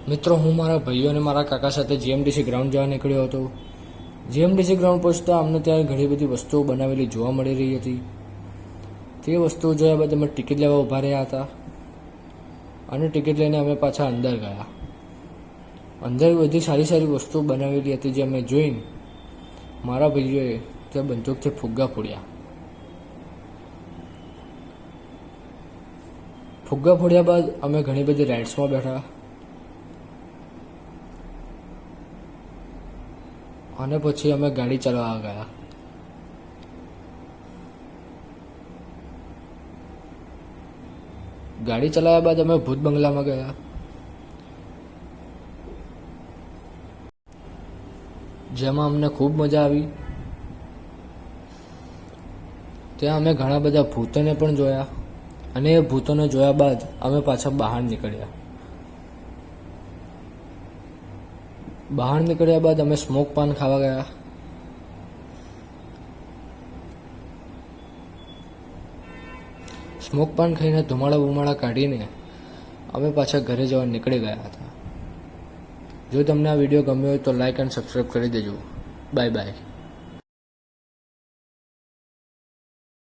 મિત્રો, હું મારા ભાઈઓ અને મારા કાકા સાથે જીએમડીસી ગ્રાઉન્ડ જવા નીકળ્યો હતો. જીએમડીસી ગ્રાઉન્ડ પહોંચતા અમને ત્યાં ઘણી બધી વસ્તુઓ બનાવેલી જોવા મળી રહી હતી. તે વસ્તુઓ જોયા બાદ અમે ટિકિટ લેવા ઊભા રહ્યા હતા અને ટિકિટ લઈને અમે પાછા અંદર ગયા. અંદર બધી સારી સારી વસ્તુઓ બનાવેલી હતી જે અમે જોઈને મારા ભાઈઓએ ત્યાં બંદૂકથી ફુગ્ગા ફોડ્યા. ફુગ્ગા ફોડ્યા બાદ અમે ઘણી બધી રાઇડ્સમાં બેઠા અને પછી અમે ગાડી ચલાવવા ગયા. ગાડી ચલાવ્યા બાદ અમે ભૂત બંગલામાં ગયા, જેમાં અમને ખૂબ મજા આવી. ત્યાં અમે ઘણા બધા ભૂતોને પણ જોયા અને એ ભૂતોને જોયા બાદ અમે પાછા બહાર નીકળ્યા. બહાર નીકળ્યા બાદ અમે સ્મોક પાન ખાવા ગયા. સ્મોક પાન ખાઈને ધુમાડા કાઢીને અમે પાછા ઘરે જવા નીકળી ગયા હતા. જો તમને આ વિડીયો ગમ્યો હોય તો લાઈક અને સબસ્ક્રાઈબ કરી દેજો. Bye bye.